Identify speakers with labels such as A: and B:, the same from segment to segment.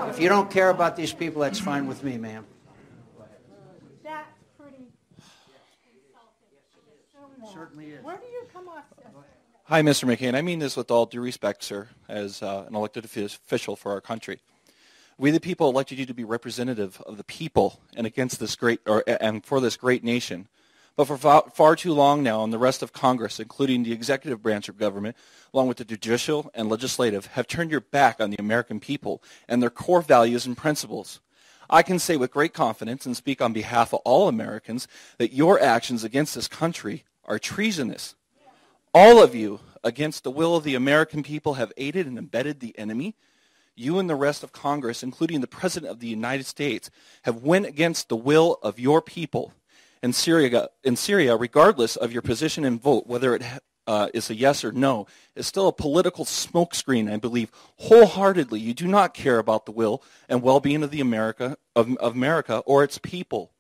A: If you don't care about these people, that's fine with me, ma'am.
B: That's pretty insulting.
A: Certainly is.
B: Where do you come off this?
C: Hi, Mr. McCain. I mean this with all due respect, sir, as an elected official for our country. We, the people, elected you to be representative of the people and against this and for this great nation. But for far too long now, and the rest of Congress, including the executive branch of government, along with the judicial and legislative, have turned your back on the American people and their core values and principles. I can say with great confidence and speak on behalf of all Americans that your actions against this country are treasonous. All of you, against the will of the American people, have aided and abetted the enemy. You and the rest of Congress, including the President of the United States, have went against the will of your people. In Syria, regardless of your position and vote, whether it is a yes or no, is still a political smokescreen, I believe. Wholeheartedly, you do not care about the will and well-being of America or its people.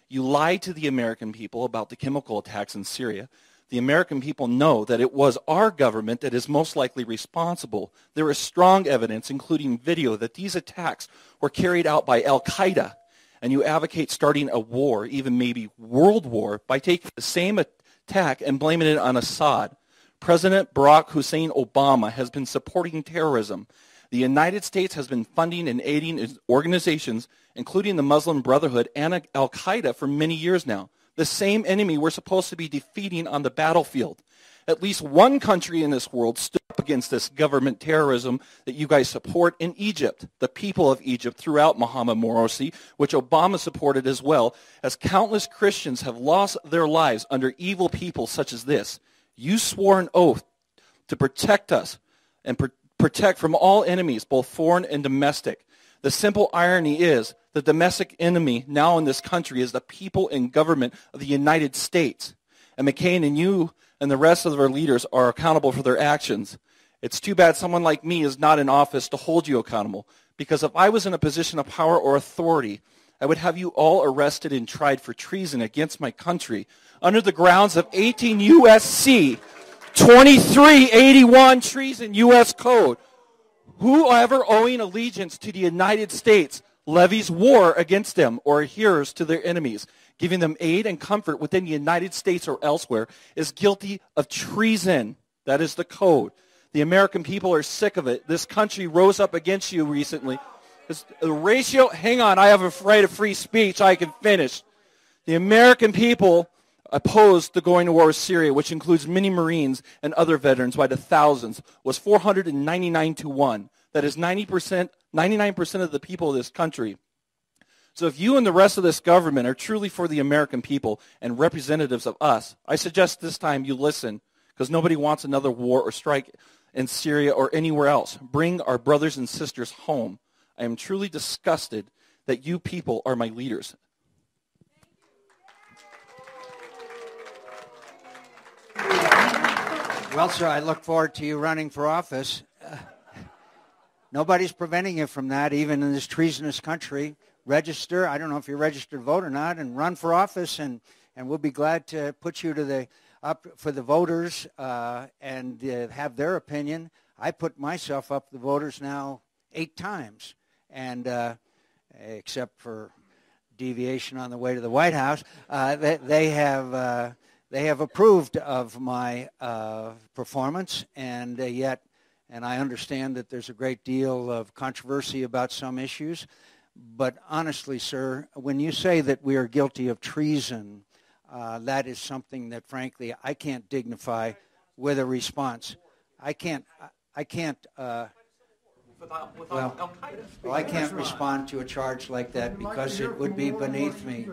C: You lied to the American people about the chemical attacks in Syria. The American people know that it was our government that is most likely responsible. There is strong evidence, including video, that these attacks were carried out by Al-Qaeda. And you advocate starting a war, even maybe world war, by taking the same attack and blaming it on Assad. President Barack Hussein Obama has been supporting terrorism. The United States has been funding and aiding organizations, including the Muslim Brotherhood and Al-Qaeda, for many years now. The same enemy we're supposed to be defeating on the battlefield. At least one country in this world stood up against this government terrorism that you guys support in Egypt. The people of Egypt throughout Mohammed Morsi, which Obama supported as well, as countless Christians have lost their lives under evil people such as this. You swore an oath to protect us and protect from all enemies, both foreign and domestic. The simple irony is the domestic enemy now in this country is the people and government of the United States. And McCain and you and the rest of our leaders are accountable for their actions. It's too bad someone like me is not in office to hold you accountable, because if I was in a position of power or authority, I would have you all arrested and tried for treason against my country under the grounds of 18 U.S.C. 2381 treason U.S. Code. Whoever owing allegiance to the United States levies war against them or adheres to their enemies, giving them aid and comfort within the United States or elsewhere, is guilty of treason. That is the code. The American people are sick of it. This country rose up against you recently. The ratio, hang on, I have a right of free speech. I can finish. The American people opposed the going to war with Syria, which includes many Marines and other veterans by the thousands, was 499 to 1. That is 99% of the people of this country. So if you and the rest of this government are truly for the American people and representatives of us, I suggest this time you listen, because nobody wants another war or strike in Syria or anywhere else. Bring our brothers and sisters home. I am truly disgusted that you people are my leaders.
A: Well, sir, I look forward to you running for office. Nobody's preventing you from that, even in this treasonous country. Register, I don't know if you're a registered vote or not, and run for office, and we'll be glad to put you to up for the voters and have their opinion. I put myself up to the voters now 8 times, and except for deviation on the way to the White House, they have approved of my performance, and yet, and I understand that there's a great deal of controversy about some issues, but honestly, sir, when you say that we are guilty of treason, that is something that, frankly, I can't dignify with a response. I can't respond to a charge like that because it would be beneath me.